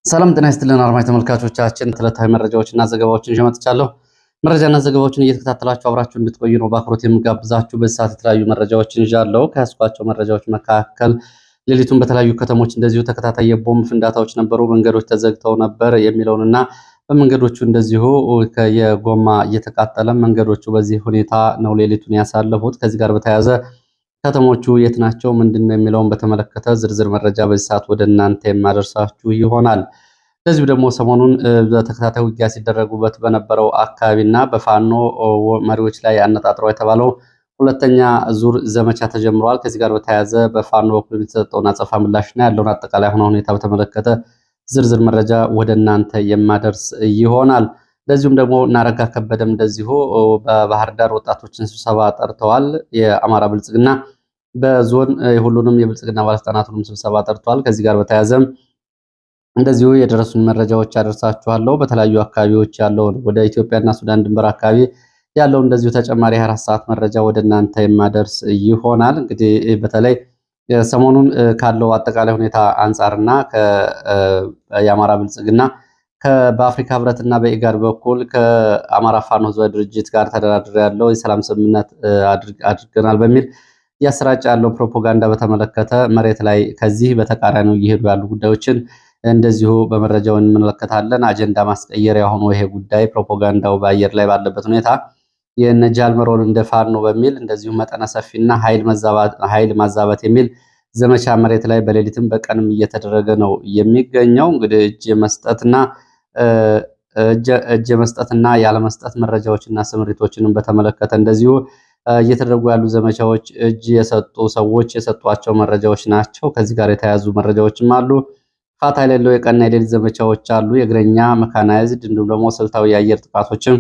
ሰላም ጤና ይስጥልን አድማጭ ተመልካቾቻችን፣ ዕለታዊ መረጃዎችና ዘገባዎችን ይዤ መጥቻለሁ። መረጃና ዘገባዎችን እየተከታተላችሁ አብራችሁ እንድትቆዩ ነው በአክብሮት የምጋብዛችሁ። በዚህ ሰዓት የተለያዩ መረጃዎችን ይዣለሁ። ከያዝኳቸው መረጃዎች መካከል ሌሊቱን በተለያዩ ከተሞች እንደዚሁ ተከታታይ የቦምብ ፍንዳታዎች ነበሩ፣ መንገዶች ተዘግተው ነበር የሚለውንና በመንገዶቹ እንደዚሁ የጎማ እየተቃጠለ መንገዶቹ በዚህ ሁኔታ ነው ሌሊቱን ያሳለፉት። ከዚህ ጋር በተያያዘ ከተሞቹ የት ናቸው ምንድነው የሚለውን በተመለከተ ዝርዝር መረጃ በዚህ ሰዓት ወደ እናንተ የማደርሳችሁ ይሆናል። እንደዚሁ ደግሞ ሰሞኑን በተከታታይ ውጊያ ሲደረጉበት በነበረው አካባቢና በፋኖ መሪዎች ላይ አነጣጥረው የተባለው ሁለተኛ ዙር ዘመቻ ተጀምሯል። ከዚህ ጋር በተያያዘ በፋኖ በኩል የተሰጠውን አጸፋ ምላሽና ያለውን አጠቃላይ ሁኔታ በተመለከተ ዝርዝር መረጃ ወደ እናንተ የማደርስ ይሆናል። እንደዚሁም ደግሞ እናረጋ ከበደም እንደዚሁ በባህር ዳር ወጣቶችን ስብሰባ ጠርተዋል። የአማራ ብልጽግና በዞን ሁሉንም የብልጽግና ባለስልጣናቱንም ስብሰባ ጠርተዋል። ከዚህ ጋር በተያያዘም እንደዚሁ የደረሱን መረጃዎች አደርሳችኋለሁ። በተለያዩ አካባቢዎች ያለውን ወደ ኢትዮጵያና ሱዳን ድንበር አካባቢ ያለው እንደዚሁ ተጨማሪ 24 ሰዓት መረጃ ወደ እናንተ የማደርስ ይሆናል። እንግዲህ በተለይ ሰሞኑን ካለው አጠቃላይ ሁኔታ አንጻርና የአማራ ብልጽግና በአፍሪካ ህብረትና በኢጋድ በኩል ከአማራ ፋኖ ህዝባዊ ድርጅት ጋር ተደራድሮ ያለው የሰላም ስምምነት አድርገናል በሚል እያሰራጨ ያለው ፕሮፓጋንዳ በተመለከተ መሬት ላይ ከዚህ በተቃራኒው እየሄዱ ያሉ ጉዳዮችን እንደዚሁ በመረጃው እንመለከታለን። አጀንዳ ማስቀየሪያ ሆኖ ይሄ ጉዳይ ፕሮፓጋንዳው በአየር ላይ ባለበት ሁኔታ የነጃልመሮን እንደ ፋኖ በሚል እንደዚሁ መጠነ ሰፊና ኃይል ማዛባት የሚል ዘመቻ መሬት ላይ በሌሊትም በቀንም እየተደረገ ነው የሚገኘው። እንግዲህ እጅ መስጠትና ያለመስጠት መረጃዎችና ስምሪቶችንም በተመለከተ እንደዚሁ እየተደረጉ ያሉ ዘመቻዎች እጅ የሰጡ ሰዎች የሰጧቸው መረጃዎች ናቸው። ከዚህ ጋር የተያያዙ መረጃዎችም አሉ። ፋታ የሌለው የቀንና የሌሊት ዘመቻዎች አሉ። የእግረኛ መካናይዝድ እንዲሁም ደግሞ ስልታዊ የአየር ጥቃቶችም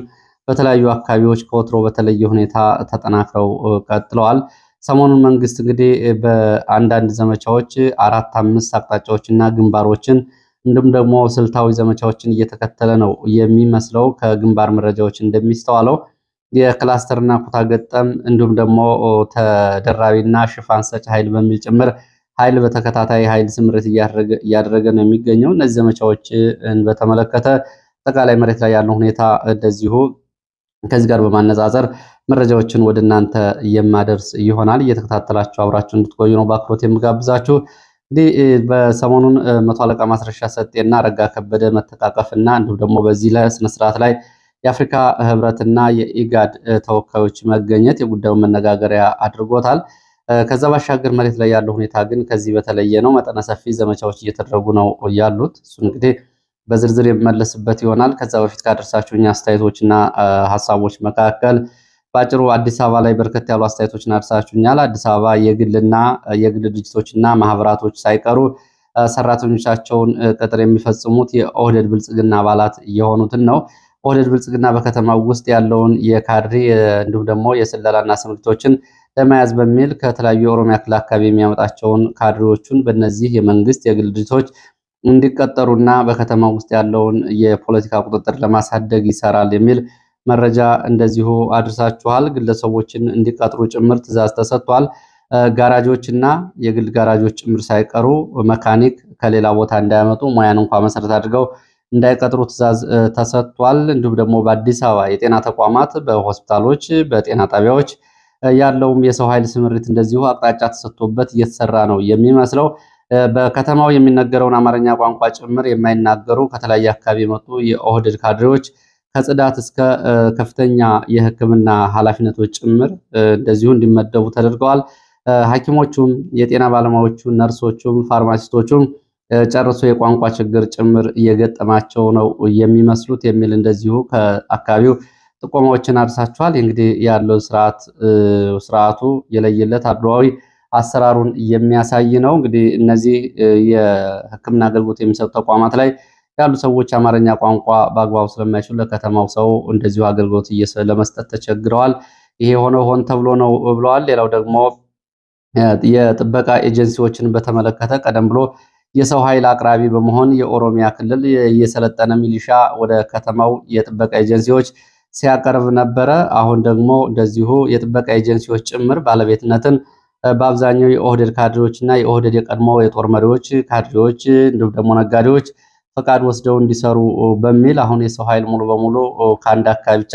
በተለያዩ አካባቢዎች ከወትሮ በተለየ ሁኔታ ተጠናክረው ቀጥለዋል። ሰሞኑን መንግስት እንግዲህ በአንዳንድ ዘመቻዎች 4-5 አቅጣጫዎችና ግንባሮችን እንዲሁም ደግሞ ስልታዊ ዘመቻዎችን እየተከተለ ነው የሚመስለው። ከግንባር መረጃዎች እንደሚስተዋለው የክላስተርና ኩታ ገጠም እንዲሁም ደግሞ ተደራቢና ሽፋን ሰጭ ኃይል በሚል ጭምር ኃይል በተከታታይ ኃይል ስምረት እያደረገ ነው የሚገኘው። እነዚህ ዘመቻዎች በተመለከተ አጠቃላይ መሬት ላይ ያለው ሁኔታ እንደዚሁ ከዚህ ጋር በማነጻጸር መረጃዎችን ወደ እናንተ የማደርስ ይሆናል። እየተከታተላችሁ አብራችሁ እንድትቆዩ ነው በአክብሮት የምጋብዛችሁ። እንግዲህ በሰሞኑን መቶ አለቃ ማስረሻ ሰጤና አረጋ ከበደ መተቃቀፍና እንዲሁም ደግሞ በዚህ ላይ ስነስርዓት ላይ የአፍሪካ ህብረትና የኢጋድ ተወካዮች መገኘት የጉዳዩን መነጋገሪያ አድርጎታል። ከዛ ባሻገር መሬት ላይ ያለው ሁኔታ ግን ከዚህ በተለየ ነው። መጠነ ሰፊ ዘመቻዎች እየተደረጉ ነው ያሉት። እሱ እንግዲህ በዝርዝር የመለስበት ይሆናል። ከዛ በፊት ካደረሳችሁኝ አስተያየቶችና ሀሳቦች መካከል በአጭሩ አዲስ አበባ ላይ በርከት ያሉ አስተያየቶችን አድርሳችሁኛል። አዲስ አበባ የግል ድርጅቶችና ማህበራቶች ሳይቀሩ ሰራተኞቻቸውን ቅጥር የሚፈጽሙት የኦህዴድ ብልጽግና አባላት የሆኑትን ነው። ኦህዴድ ብልጽግና በከተማው ውስጥ ያለውን የካድሬ እንዲሁም ደግሞ የስለላና ስምሪቶችን ለመያዝ በሚል ከተለያዩ የኦሮሚያ ክልል አካባቢ የሚያመጣቸውን ካድሬዎቹን በእነዚህ የመንግስት የግል ድርጅቶች እንዲቀጠሩና በከተማ ውስጥ ያለውን የፖለቲካ ቁጥጥር ለማሳደግ ይሰራል የሚል መረጃ እንደዚሁ አድርሳችኋል። ግለሰቦችን እንዲቀጥሩ ጭምር ትዕዛዝ ተሰጥቷል። ጋራጆችና የግል ጋራጆች ጭምር ሳይቀሩ መካኒክ ከሌላ ቦታ እንዳያመጡ ሙያን እንኳ መሰረት አድርገው እንዳይቀጥሩ ትዕዛዝ ተሰጥቷል። እንዲሁም ደግሞ በአዲስ አበባ የጤና ተቋማት፣ በሆስፒታሎች፣ በጤና ጣቢያዎች ያለውም የሰው ኃይል ስምሪት እንደዚሁ አቅጣጫ ተሰጥቶበት እየተሰራ ነው የሚመስለው። በከተማው የሚነገረውን አማርኛ ቋንቋ ጭምር የማይናገሩ ከተለያየ አካባቢ የመጡ የኦህዴድ ካድሬዎች ከጽዳት እስከ ከፍተኛ የሕክምና ኃላፊነቶች ጭምር እንደዚሁ እንዲመደቡ ተደርገዋል። ሐኪሞቹም የጤና ባለሙያዎቹም ነርሶቹም ፋርማሲስቶቹም ጨርሶ የቋንቋ ችግር ጭምር እየገጠማቸው ነው የሚመስሉት የሚል እንደዚሁ ከአካባቢው ጥቆማዎችን አድርሳችኋል። እንግዲህ ያለው ስርዓቱ የለየለት አድሏዊ አሰራሩን የሚያሳይ ነው። እንግዲህ እነዚህ የሕክምና አገልግሎት የሚሰጡ ተቋማት ላይ ያሉ ሰዎች አማርኛ ቋንቋ በአግባቡ ስለማይችሉ ለከተማው ሰው እንደዚሁ አገልግሎት ለመስጠት ተቸግረዋል። ይሄ ሆን ተብሎ ነው ብለዋል። ሌላው ደግሞ የጥበቃ ኤጀንሲዎችን በተመለከተ ቀደም ብሎ የሰው ኃይል አቅራቢ በመሆን የኦሮሚያ ክልል የሰለጠነ ሚሊሻ ወደ ከተማው የጥበቃ ኤጀንሲዎች ሲያቀርብ ነበረ። አሁን ደግሞ እንደዚሁ የጥበቃ ኤጀንሲዎች ጭምር ባለቤትነትን በአብዛኛው የኦህዴድ ካድሬዎች እና የኦህዴድ የቀድሞ የጦር መሪዎች ካድሬዎች እንዲሁም ደግሞ ነጋዴዎች ፈቃድ ወስደው እንዲሰሩ በሚል አሁን የሰው ኃይል ሙሉ በሙሉ ከአንድ አካባቢ ብቻ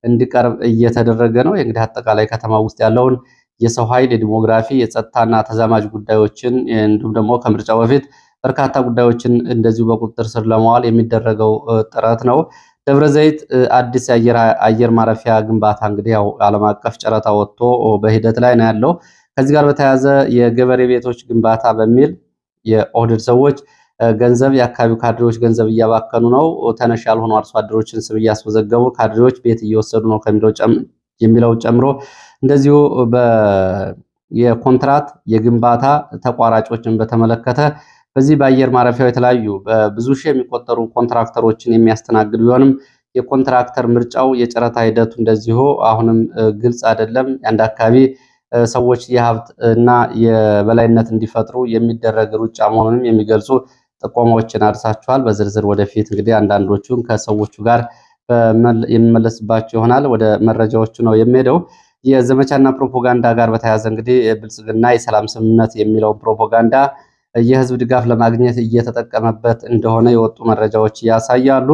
እንዲቀርብ እየተደረገ ነው። እንግዲህ አጠቃላይ ከተማ ውስጥ ያለውን የሰው ኃይል፣ የዲሞግራፊ፣ የጸጥታና ተዛማጅ ጉዳዮችን እንዲሁም ደግሞ ከምርጫው በፊት በርካታ ጉዳዮችን እንደዚሁ በቁጥጥር ስር ለማዋል የሚደረገው ጥረት ነው። ደብረ ዘይት አዲስ የአየር ማረፊያ ግንባታ እንግዲህ ያው ዓለም አቀፍ ጨረታ ወጥቶ በሂደት ላይ ነው ያለው። ከዚህ ጋር በተያያዘ የገበሬ ቤቶች ግንባታ በሚል የኦህዴድ ሰዎች ገንዘብ የአካባቢው ካድሬዎች ገንዘብ እያባከኑ ነው፣ ተነሽ ያልሆኑ አርሶ አደሮችን ስም እያስመዘገቡ ካድሬዎች ቤት እየወሰዱ ነው የሚለው ጨምሮ እንደዚሁ የኮንትራት የግንባታ ተቋራጮችን በተመለከተ በዚህ በአየር ማረፊያው የተለያዩ በብዙ ሺህ የሚቆጠሩ ኮንትራክተሮችን የሚያስተናግድ ቢሆንም የኮንትራክተር ምርጫው የጨረታ ሂደቱ እንደዚሁ አሁንም ግልጽ አይደለም። የአንድ አካባቢ ሰዎች የሀብት እና የበላይነት እንዲፈጥሩ የሚደረግ ሩጫ መሆኑንም የሚገልጹ ጥቆማዎችን አድርሳችኋል። በዝርዝር ወደፊት እንግዲህ አንዳንዶቹን ከሰዎቹ ጋር የሚመለስባቸው ይሆናል። ወደ መረጃዎቹ ነው የሚሄደው። የዘመቻና ፕሮፓጋንዳ ጋር በተያያዘ እንግዲህ ብልጽግና የሰላም ስምምነት የሚለውን ፕሮፓጋንዳ የህዝብ ድጋፍ ለማግኘት እየተጠቀመበት እንደሆነ የወጡ መረጃዎች ያሳያሉ።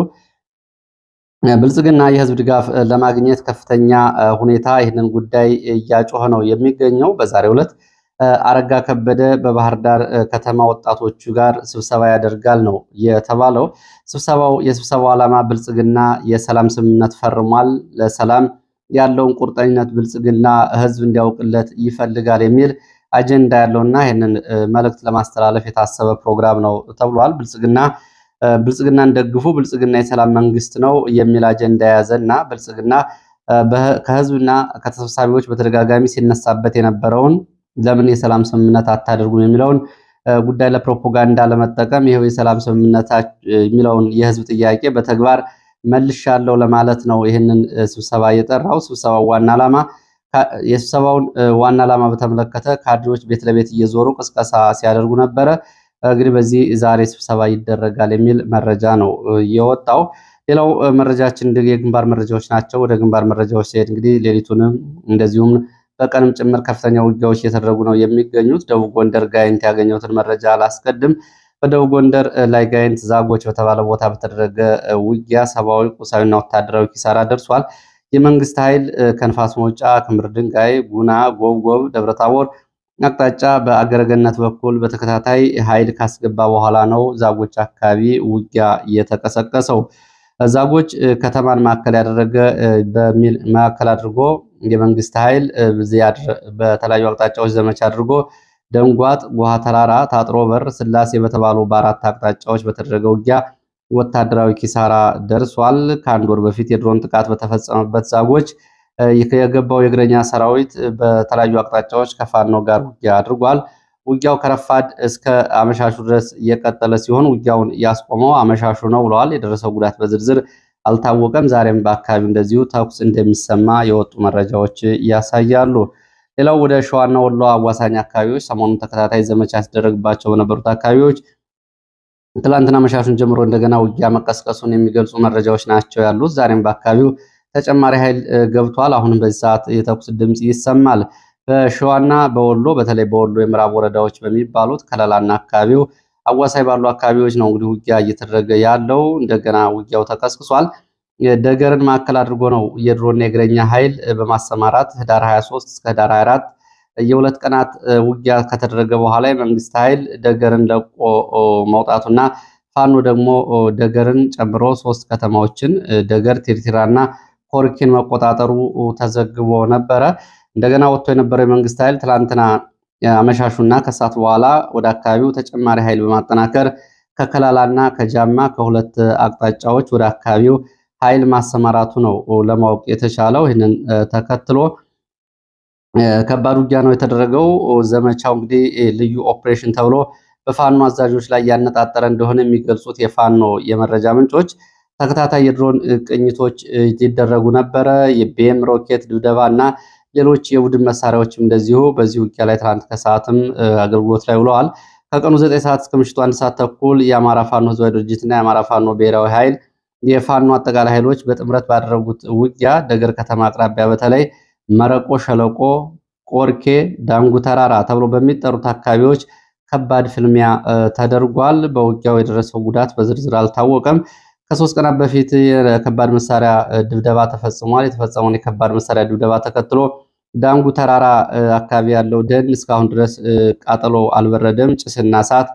ብልጽግና የህዝብ ድጋፍ ለማግኘት ከፍተኛ ሁኔታ ይህንን ጉዳይ እያጮኸ ነው የሚገኘው። በዛሬው ዕለት አረጋ ከበደ በባህር ዳር ከተማ ወጣቶቹ ጋር ስብሰባ ያደርጋል ነው የተባለው። የስብሰባው ዓላማ ብልጽግና የሰላም ስምምነት ፈርሟል፣ ለሰላም ያለውን ቁርጠኝነት ብልጽግና ህዝብ እንዲያውቅለት ይፈልጋል የሚል አጀንዳ ያለውና ይህንን መልእክት ለማስተላለፍ የታሰበ ፕሮግራም ነው ተብሏል። ብልጽግናን ደግፉ፣ ብልጽግና የሰላም መንግስት ነው የሚል አጀንዳ የያዘና ብልጽግና ከህዝብና ከተሰብሳቢዎች በተደጋጋሚ ሲነሳበት የነበረውን ለምን የሰላም ስምምነት አታደርጉም የሚለውን ጉዳይ ለፕሮፓጋንዳ ለመጠቀም ይሄው የሰላም ስምምነት የሚለውን የህዝብ ጥያቄ በተግባር መልሻለሁ ለማለት ነው ይህንን ስብሰባ የጠራው። የስብሰባውን ዋና ዓላማ በተመለከተ ካድሬዎች ቤት ለቤት እየዞሩ ቅስቀሳ ሲያደርጉ ነበረ። እንግዲህ በዚህ ዛሬ ስብሰባ ይደረጋል የሚል መረጃ ነው የወጣው። ሌላው መረጃችን የግንባር መረጃዎች ናቸው። ወደ ግንባር መረጃዎች ሲሄድ እንግዲህ ሌሊቱንም እንደዚሁም በቀንም ጭምር ከፍተኛ ውጊያዎች እየተደረጉ ነው የሚገኙት። ደቡብ ጎንደር ጋይንት ያገኘሁትን መረጃ አላስቀድም። በደቡብ ጎንደር ላይ ጋይንት ዛጎች በተባለ ቦታ በተደረገ ውጊያ ሰብአዊ፣ ቁሳዊና ወታደራዊ ኪሳራ ደርሷል። የመንግስት ኃይል ከንፋስ መውጫ፣ ክምር ድንጋይ፣ ጉና፣ ጎብጎብ፣ ደብረታቦር አቅጣጫ በአገረገነት በኩል በተከታታይ ኃይል ካስገባ በኋላ ነው ዛጎች አካባቢ ውጊያ የተቀሰቀሰው። ዛጎች ከተማን ማዕከል ያደረገ በሚል ማዕከል አድርጎ የመንግስት ኃይል በተለያዩ አቅጣጫዎች ዘመቻ አድርጎ ደንጓጥ፣ ጎሃ ተራራ፣ ታጥሮ በር፣ ስላሴ በተባሉ በአራት አቅጣጫዎች በተደረገ ውጊያ ወታደራዊ ኪሳራ ደርሷል። ከአንድ ወር በፊት የድሮን ጥቃት በተፈጸመበት ዛጎች የገባው የእግረኛ ሰራዊት በተለያዩ አቅጣጫዎች ከፋኖ ጋር ውጊያ አድርጓል። ውጊያው ከረፋድ እስከ አመሻሹ ድረስ እየቀጠለ ሲሆን ውጊያውን ያስቆመው አመሻሹ ነው ብለዋል። የደረሰው ጉዳት በዝርዝር አልታወቀም። ዛሬም በአካባቢው እንደዚሁ ተኩስ እንደሚሰማ የወጡ መረጃዎች ያሳያሉ። ሌላው ወደ ሸዋና ወሎ አዋሳኝ አካባቢዎች ሰሞኑን ተከታታይ ዘመቻ ሲደረግባቸው በነበሩት አካባቢዎች ትላንትና መሻሹን ጀምሮ እንደገና ውጊያ መቀስቀሱን የሚገልጹ መረጃዎች ናቸው ያሉት። ዛሬም በአካባቢው ተጨማሪ ኃይል ገብቷል። አሁንም በዚህ ሰዓት የተኩስ ድምፅ ይሰማል። በሸዋና በወሎ በተለይ በወሎ የምዕራብ ወረዳዎች በሚባሉት ከለላና አካባቢው አዋሳኝ ባሉ አካባቢዎች ነው እንግዲህ ውጊያ እየተደረገ ያለው። እንደገና ውጊያው ተቀስቅሷል። ደገርን ማዕከል አድርጎ ነው የድሮና የእግረኛ ኃይል በማሰማራት ህዳር 23 እስከ ህዳር 24 የሁለት ቀናት ውጊያ ከተደረገ በኋላ የመንግስት ኃይል ደገርን ለቆ መውጣቱና ፋኖ ደግሞ ደገርን ጨምሮ 3 ከተማዎችን ደገር፣ ቲርቲራና ኮርኪን መቆጣጠሩ ተዘግቦ ነበረ። እንደገና ወጥቶ የነበረው የመንግስት ኃይል ትላንትና አመሻሹና ከሰዓት በኋላ ወደ አካባቢው ተጨማሪ ኃይል በማጠናከር ከከላላና ከጃማ ከሁለት አቅጣጫዎች ወደ አካባቢው ኃይል ማሰማራቱ ነው ለማወቅ የተቻለው። ይህንን ተከትሎ ከባድ ውጊያ ነው የተደረገው። ዘመቻው እንግዲህ ልዩ ኦፕሬሽን ተብሎ በፋኖ አዛዦች ላይ ያነጣጠረ እንደሆነ የሚገልጹት የፋኖ የመረጃ ምንጮች ተከታታይ የድሮን ቅኝቶች ይደረጉ ነበረ። የቢኤም ሮኬት ድብደባ እና ሌሎች የቡድን መሳሪያዎችም እንደዚሁ በዚህ ውጊያ ላይ ትናንት ከሰዓትም አገልግሎት ላይ ውለዋል። ከቀኑ 9 ሰዓት እስከ ምሽቱ 1 ሰዓት ተኩል የአማራ ፋኖ ህዝባዊ ድርጅትና የአማራ ፋኖ ብሔራዊ ኃይል የፋኖ አጠቃላይ ኃይሎች በጥምረት ባደረጉት ውጊያ ደገር ከተማ አቅራቢያ በተለይ መረቆ ሸለቆ፣ ቆርኬ፣ ዳንጉ ተራራ ተብሎ በሚጠሩት አካባቢዎች ከባድ ፍልሚያ ተደርጓል። በውጊያው የደረሰው ጉዳት በዝርዝር አልታወቀም። ከ3 ቀናት በፊት የከባድ መሳሪያ ድብደባ ተፈጽሟል። የተፈጸመውን የከባድ መሳሪያ ድብደባ ተከትሎ ዳንጉ ተራራ አካባቢ ያለው ደን እስካሁን ድረስ ቃጠሎ አልበረደም፣ ጭስና እሳት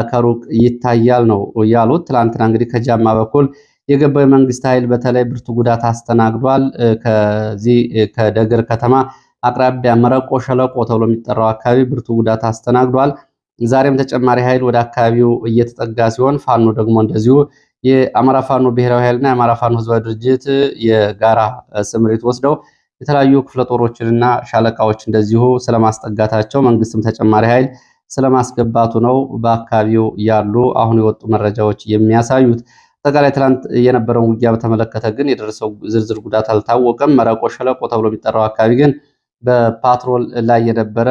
ከሩቅ ይታያል ነው ያሉት። ትላንትና እንግዲህ ከጃማ በኩል የገባው የመንግስት ኃይል በተለይ ብርቱ ጉዳት አስተናግዷል። ከዚህ ከደገር ከተማ አቅራቢያ መረቆ ሸለቆ ተብሎ የሚጠራው አካባቢ ብርቱ ጉዳት አስተናግዷል። ዛሬም ተጨማሪ ኃይል ወደ አካባቢው እየተጠጋ ሲሆን ፋኖ ደግሞ እንደዚሁ የአማራ ፋኖ ብሔራዊ ኃይልና የአማራ ፋኖ ህዝባዊ ድርጅት የጋራ ስምሪት ወስደው የተለያዩ ክፍለ ጦሮችንና ሻለቃዎች እንደዚሁ ስለማስጠጋታቸው መንግስትም ተጨማሪ ኃይል ስለማስገባቱ ነው በአካባቢው ያሉ አሁን የወጡ መረጃዎች የሚያሳዩት። አጠቃላይ ትላንት የነበረውን ውጊያ በተመለከተ ግን የደረሰው ዝርዝር ጉዳት አልታወቀም። መረቆ ሸለቆ ተብሎ የሚጠራው አካባቢ ግን በፓትሮል ላይ የነበረ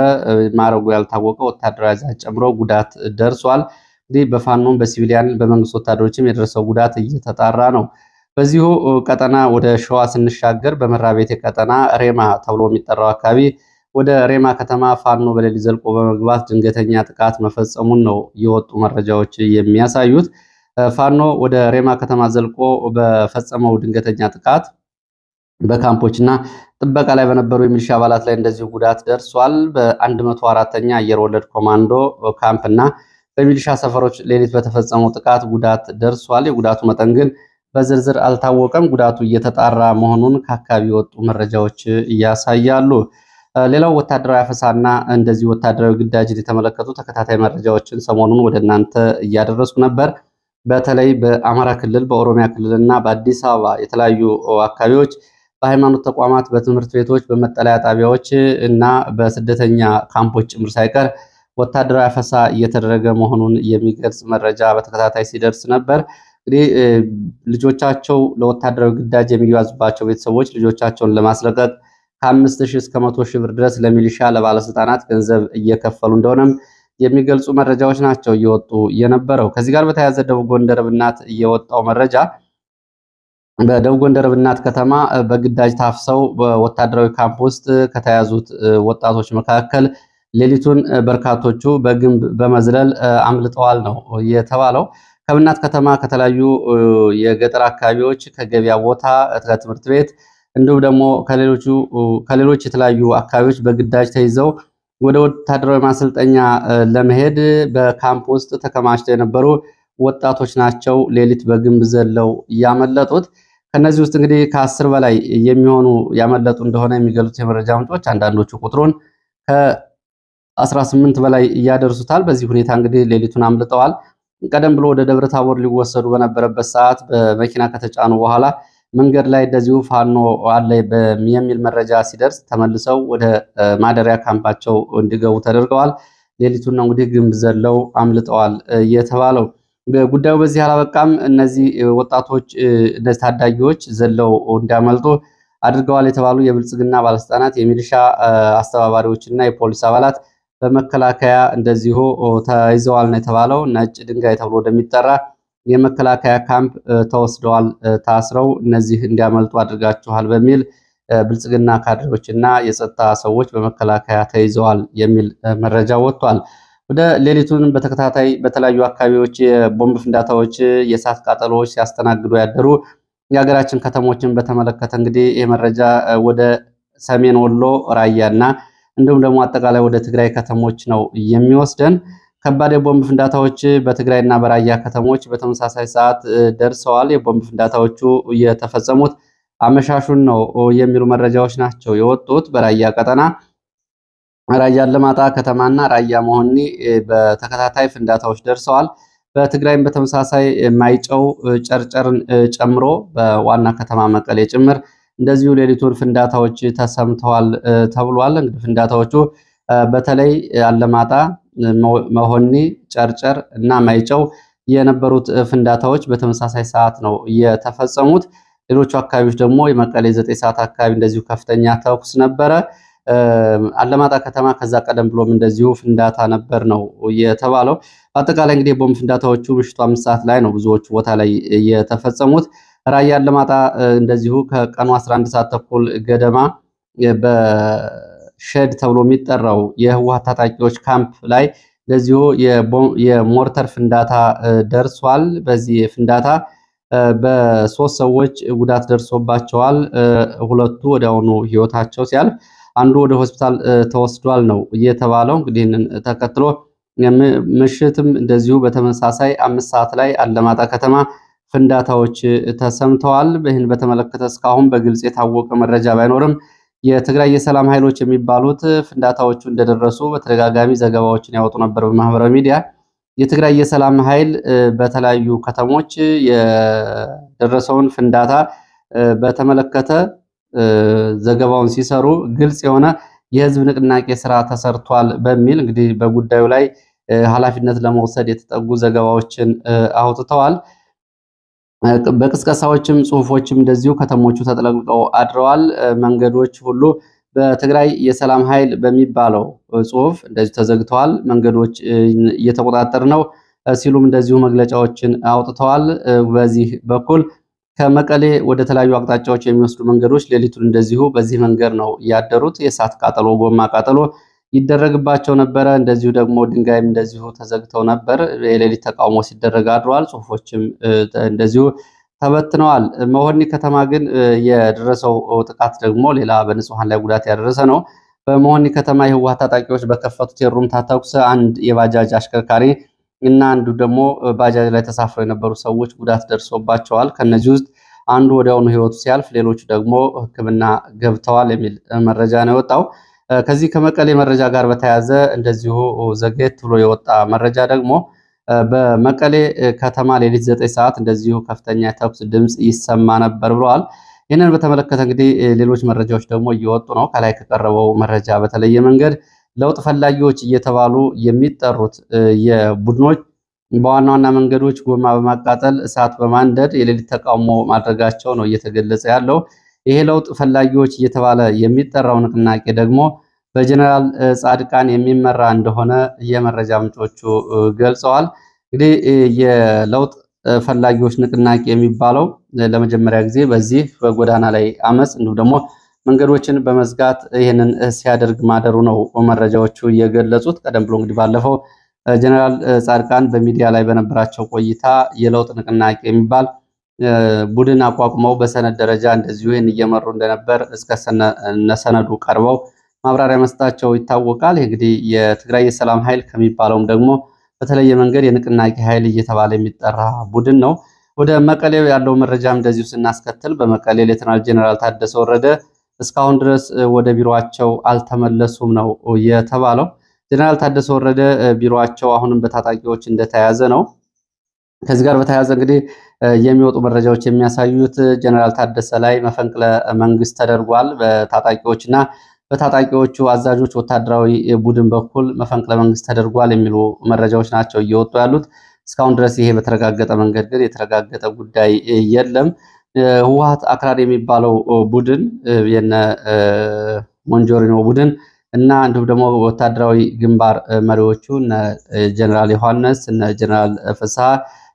ማረጉ ያልታወቀ ወታደራዊ አዛዥ ጨምሮ ጉዳት ደርሷል። እንግዲህ በፋኖም በሲቪሊያን በመንግስት ወታደሮችም የደረሰው ጉዳት እየተጣራ ነው። በዚሁ ቀጠና ወደ ሸዋ ስንሻገር በመራቤቴ ቀጠና ሬማ ተብሎ የሚጠራው አካባቢ ወደ ሬማ ከተማ ፋኖ በሌሊት ዘልቆ በመግባት ድንገተኛ ጥቃት መፈጸሙን ነው የወጡ መረጃዎች የሚያሳዩት። ፋኖ ወደ ሬማ ከተማ ዘልቆ በፈጸመው ድንገተኛ ጥቃት በካምፖችና ጥበቃ ላይ በነበሩ የሚሊሻ አባላት ላይ እንደዚሁ ጉዳት ደርሷል። በ104ኛ አየር ወለድ ኮማንዶ ካምፕና በሚሊሻ ሰፈሮች ሌሊት በተፈጸመው ጥቃት ጉዳት ደርሷል። የጉዳቱ መጠን ግን በዝርዝር አልታወቀም። ጉዳቱ እየተጣራ መሆኑን ከአካባቢ የወጡ መረጃዎች ያሳያሉ። ሌላው ወታደራዊ አፈሳና እንደዚህ ወታደራዊ ግዳጅን የተመለከቱ ተከታታይ መረጃዎችን ሰሞኑን ወደ እናንተ እያደረስኩ ነበር። በተለይ በአማራ ክልል፣ በኦሮሚያ ክልል እና በአዲስ አበባ የተለያዩ አካባቢዎች በሃይማኖት ተቋማት፣ በትምህርት ቤቶች፣ በመጠለያ ጣቢያዎች እና በስደተኛ ካምፖች ጭምር ሳይቀር ወታደራዊ አፈሳ እየተደረገ መሆኑን የሚገልጽ መረጃ በተከታታይ ሲደርስ ነበር። እንግዲህ ልጆቻቸው ለወታደራዊ ግዳጅ የሚያዙባቸው ቤተሰቦች ልጆቻቸውን ለማስለቀቅ ከ5,000 እስከ 100,000 ብር ድረስ ለሚሊሻ ለባለስልጣናት ገንዘብ እየከፈሉ እንደሆነም የሚገልጹ መረጃዎች ናቸው እየወጡ የነበረው። ከዚህ ጋር በተያያዘ ደቡብ ጎንደር ብናት እየወጣው መረጃ በደቡብ ጎንደር ብናት ከተማ በግዳጅ ታፍሰው በወታደራዊ ካምፕ ውስጥ ከተያዙት ወጣቶች መካከል ሌሊቱን በርካቶቹ በግንብ በመዝለል አምልጠዋል ነው የተባለው። ከብናት ከተማ ከተለያዩ የገጠር አካባቢዎች ከገበያ ቦታ ከትምህርት ቤት እንዲሁም ደግሞ ከሌሎች የተለያዩ አካባቢዎች በግዳጅ ተይዘው ወደ ወታደራዊ ማሰልጠኛ ለመሄድ በካምፕ ውስጥ ተከማችተው የነበሩ ወጣቶች ናቸው ሌሊት በግንብ ዘለው ያመለጡት። ከነዚህ ውስጥ እንግዲህ ከ10 በላይ የሚሆኑ ያመለጡ እንደሆነ የሚገልጹት የመረጃ ምንጮች አንዳንዶቹ ቁጥሩን ከ18 በላይ እያደርሱታል። በዚህ ሁኔታ እንግዲህ ሌሊቱን አምልጠዋል። ቀደም ብሎ ወደ ደብረ ታቦር ሊወሰዱ በነበረበት ሰዓት በመኪና ከተጫኑ በኋላ መንገድ ላይ እንደዚሁ ፋኖ አለ የሚል መረጃ ሲደርስ ተመልሰው ወደ ማደሪያ ካምፓቸው እንዲገቡ ተደርገዋል። ሌሊቱን ነው እንግዲህ ግንብ ዘለው አምልጠዋል የተባለው። ጉዳዩ በዚህ አላበቃም። እነዚህ ወጣቶች እነዚህ ታዳጊዎች ዘለው እንዲያመልጡ አድርገዋል የተባሉ የብልጽግና ባለስልጣናት፣ የሚሊሻ አስተባባሪዎች እና የፖሊስ አባላት በመከላከያ እንደዚሁ ተይዘዋል ነው የተባለው። ነጭ ድንጋይ ተብሎ ወደሚጠራ የመከላከያ ካምፕ ተወስደዋል ታስረው እነዚህ እንዲያመልጡ አድርጋችኋል በሚል ብልጽግና ካድሬዎችና የጸጥታ ሰዎች በመከላከያ ተይዘዋል የሚል መረጃ ወጥቷል። ወደ ሌሊቱን በተከታታይ በተለያዩ አካባቢዎች የቦምብ ፍንዳታዎች፣ የእሳት ቃጠሎዎች ሲያስተናግዱ ያደሩ የሀገራችን ከተሞችን በተመለከተ እንግዲህ ይህ መረጃ ወደ ሰሜን ወሎ ራያና እንዲሁም ደግሞ አጠቃላይ ወደ ትግራይ ከተሞች ነው የሚወስደን። ከባድ የቦምብ ፍንዳታዎች በትግራይና በራያ ከተሞች በተመሳሳይ ሰዓት ደርሰዋል። የቦምብ ፍንዳታዎቹ የተፈጸሙት አመሻሹን ነው የሚሉ መረጃዎች ናቸው የወጡት። በራያ ቀጠና ራያ አላማጣ ከተማና ራያ መሆኒ በተከታታይ ፍንዳታዎች ደርሰዋል። በትግራይም በተመሳሳይ ማይጨው ጨርጨርን ጨምሮ በዋና ከተማ መቀሌ ጭምር እንደዚሁ ሌሊቱን ፍንዳታዎች ተሰምተዋል ተብሏል። እንግዲህ ፍንዳታዎቹ በተለይ አላማጣ፣ መሆኒ፣ ጨርጨር እና ማይጨው የነበሩት ፍንዳታዎች በተመሳሳይ ሰዓት ነው የተፈጸሙት። ሌሎቹ አካባቢዎች ደግሞ የመቀሌ 9 ሰዓት አካባቢ እንደዚሁ ከፍተኛ ተኩስ ነበረ። አላማጣ ከተማ ከዛ ቀደም ብሎም እንደዚሁ ፍንዳታ ነበር ነው የተባለው። በአጠቃላይ እንግዲህ ቦምብ ፍንዳታዎቹ ምሽቱ 5 ሰዓት ላይ ነው ብዙዎቹ ቦታ ላይ የተፈጸሙት። ራያ አላማጣ እንደዚሁ ከቀኑ 11 ሰዓት ተኩል ገደማ በሸድ ተብሎ የሚጠራው የህወሓት ታጣቂዎች ካምፕ ላይ እንደዚሁ የሞርተር ፍንዳታ ደርሷል። በዚህ ፍንዳታ በሶስት ሰዎች ጉዳት ደርሶባቸዋል። ሁለቱ ወዲያውኑ ህይወታቸው ሲያልፍ አንዱ ወደ ሆስፒታል ተወስዷል ነው እየተባለው። እንግዲህ ተከትሎ ምሽትም እንደዚሁ በተመሳሳይ 5 ሰዓት ላይ አለማጣ ከተማ ፍንዳታዎች ተሰምተዋል። ይህን በተመለከተ እስካሁን በግልጽ የታወቀ መረጃ ባይኖርም የትግራይ የሰላም ኃይሎች የሚባሉት ፍንዳታዎቹ እንደደረሱ በተደጋጋሚ ዘገባዎችን ያወጡ ነበር በማህበራዊ ሚዲያ። የትግራይ የሰላም ኃይል በተለያዩ ከተሞች የደረሰውን ፍንዳታ በተመለከተ ዘገባውን ሲሰሩ ግልጽ የሆነ የህዝብ ንቅናቄ ስራ ተሰርቷል በሚል እንግዲህ በጉዳዩ ላይ ኃላፊነት ለመውሰድ የተጠጉ ዘገባዎችን አውጥተዋል። በቅስቀሳዎችም ጽሁፎችም እንደዚሁ ከተሞቹ ተጥለቅልቀው አድረዋል። መንገዶች ሁሉ በትግራይ የሰላም ኃይል በሚባለው ጽሁፍ እንደዚሁ ተዘግተዋል። መንገዶች እየተቆጣጠር ነው ሲሉም እንደዚሁ መግለጫዎችን አውጥተዋል። በዚህ በኩል ከመቀሌ ወደ ተለያዩ አቅጣጫዎች የሚወስዱ መንገዶች ሌሊቱን እንደዚሁ በዚህ መንገድ ነው ያደሩት። የእሳት ቃጠሎ፣ ጎማ ቃጠሎ ይደረግባቸው ነበረ። እንደዚሁ ደግሞ ድንጋይም እንደዚሁ ተዘግተው ነበር። የሌሊት ተቃውሞ ሲደረግ አድረዋል። ጽሁፎችም እንደዚሁ ተበትነዋል። መሆኒ ከተማ ግን የደረሰው ጥቃት ደግሞ ሌላ በንጹሐን ላይ ጉዳት ያደረሰ ነው። በመሆኒ ከተማ የህወሓት ታጣቂዎች በከፈቱት የሩምታ ተኩስ አንድ የባጃጅ አሽከርካሪ እና አንዱ ደግሞ ባጃጅ ላይ ተሳፍረው የነበሩ ሰዎች ጉዳት ደርሶባቸዋል። ከነዚህ ውስጥ አንዱ ወዲያውኑ ህይወቱ ሲያልፍ፣ ሌሎቹ ደግሞ ሕክምና ገብተዋል የሚል መረጃ ነው የወጣው። ከዚህ ከመቀሌ መረጃ ጋር በተያያዘ እንደዚሁ ዘግየት ብሎ የወጣ መረጃ ደግሞ በመቀሌ ከተማ ሌሊት 9 ሰዓት እንደዚሁ ከፍተኛ የተኩስ ድምፅ ይሰማ ነበር ብለዋል። ይህንን በተመለከተ እንግዲህ ሌሎች መረጃዎች ደግሞ እየወጡ ነው። ከላይ ከቀረበው መረጃ በተለየ መንገድ ለውጥ ፈላጊዎች እየተባሉ የሚጠሩት የቡድኖች በዋና ዋና መንገዶች ጎማ በማቃጠል እሳት በማንደድ የሌሊት ተቃውሞ ማድረጋቸው ነው እየተገለጸ ያለው። ይሄ ለውጥ ፈላጊዎች እየተባለ የሚጠራው ንቅናቄ ደግሞ በጀነራል ጻድቃን የሚመራ እንደሆነ የመረጃ ምንጮቹ ገልጸዋል። እንግዲህ የለውጥ ፈላጊዎች ንቅናቄ የሚባለው ለመጀመሪያ ጊዜ በዚህ በጎዳና ላይ አመፅ እንዲሁም ደግሞ መንገዶችን በመዝጋት ይህንን ሲያደርግ ማደሩ ነው መረጃዎቹ የገለጹት። ቀደም ብሎ እንግዲህ ባለፈው ጀነራል ጻድቃን በሚዲያ ላይ በነበራቸው ቆይታ የለውጥ ንቅናቄ የሚባል ቡድን አቋቁመው በሰነድ ደረጃ እንደዚሁ ይህን እየመሩ እንደነበር እስከ ሰነዱ ቀርበው ማብራሪያ መስጠታቸው ይታወቃል። እንግዲህ የትግራይ የሰላም ኃይል ከሚባለውም ደግሞ በተለየ መንገድ የንቅናቄ ኃይል እየተባለ የሚጠራ ቡድን ነው። ወደ መቀሌ ያለው መረጃም እንደዚሁ ስናስከትል በመቀሌ ሌተናል ጄኔራል ታደሰ ወረደ እስካሁን ድረስ ወደ ቢሮአቸው አልተመለሱም ነው የተባለው። ጄኔራል ታደሰ ወረደ ቢሮአቸው አሁንም በታጣቂዎች እንደተያዘ ነው። ከዚህ ጋር በተያያዘ እንግዲህ የሚወጡ መረጃዎች የሚያሳዩት ጄኔራል ታደሰ ላይ መፈንቅለ መንግስት ተደርጓል በታጣቂዎችና በታጣቂዎቹ አዛዦች ወታደራዊ ቡድን በኩል መፈንቅለ መንግስት ተደርጓል የሚሉ መረጃዎች ናቸው እየወጡ ያሉት። እስካሁን ድረስ ይሄ በተረጋገጠ መንገድ ግን የተረጋገጠ ጉዳይ የለም። ህወሓት አክራሪ የሚባለው ቡድን የነ ሞንጆሪኖ ቡድን እና እንዲሁም ደግሞ ወታደራዊ ግንባር መሪዎቹ እነ ጀነራል ዮሐንስ እነ ጀነራል ፍስሐ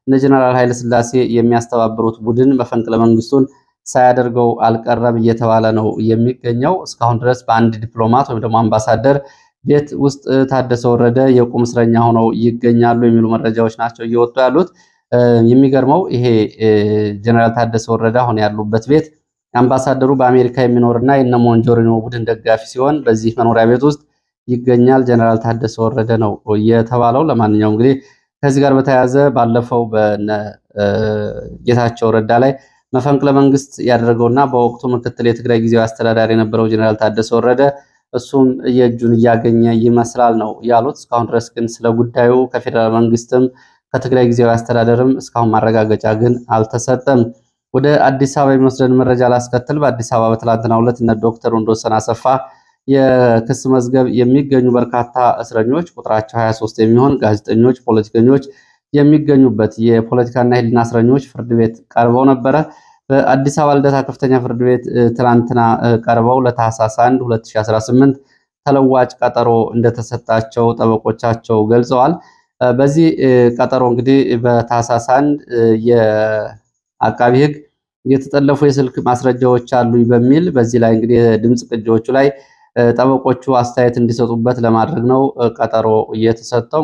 እነ ጀነራል ኃይለ ሥላሴ የሚያስተባብሩት ቡድን መፈንቅለ መንግስቱን ሳያደርገው አልቀረም እየተባለ ነው የሚገኘው። እስካሁን ድረስ በአንድ ዲፕሎማት ወይም ደግሞ አምባሳደር ቤት ውስጥ ታደሰ ወረደ የቁም እስረኛ ሆነው ይገኛሉ የሚሉ መረጃዎች ናቸው እየወጡ ያሉት። የሚገርመው ይሄ ጀነራል ታደሰ ወረደ አሁን ያሉበት ቤት አምባሳደሩ በአሜሪካ የሚኖርና የነ ሞንጆሪኖ ቡድን ደጋፊ ሲሆን በዚህ መኖሪያ ቤት ውስጥ ይገኛል ጀነራል ታደሰ ወረደ ነው የተባለው። ለማንኛውም እንግዲህ ከዚህ ጋር በተያያዘ ባለፈው በነ ጌታቸው ረዳ ላይ መፈንቅለ መንግስት ያደረገውና በወቅቱ ምክትል የትግራይ ጊዜያዊ አስተዳዳሪ የነበረው ጀነራል ታደሰ ወረደ እሱም የእጁን እያገኘ ይመስላል ነው ያሉት። እስካሁን ድረስ ግን ስለ ጉዳዩ ከፌዴራል መንግስትም ከትግራይ ጊዜያዊ አስተዳደርም እስካሁን ማረጋገጫ ግን አልተሰጠም። ወደ አዲስ አበባ የሚወስደን መረጃ ላስከትል። በአዲስ አበባ በትላንትናው ዕለት እነ ዶክተር ወንዶሰን አሰፋ የክስ መዝገብ የሚገኙ በርካታ እስረኞች ቁጥራቸው 23 የሚሆን ጋዜጠኞች፣ ፖለቲከኞች የሚገኙበት የፖለቲካና የሕሊና እስረኞች ፍርድ ቤት ቀርበው ነበረ። በአዲስ አበባ ልደታ ከፍተኛ ፍርድ ቤት ትላንትና ቀርበው ለታህሳስ 1 2018 ተለዋጭ ቀጠሮ እንደተሰጣቸው ጠበቆቻቸው ገልጸዋል። በዚህ ቀጠሮ እንግዲህ በታህሳስ 1 የአቃቢ ሕግ የተጠለፉ የስልክ ማስረጃዎች አሉ በሚል በዚህ ላይ እንግዲህ የድምፅ ቅጂዎቹ ላይ ጠበቆቹ አስተያየት እንዲሰጡበት ለማድረግ ነው ቀጠሮ እየተሰጠው።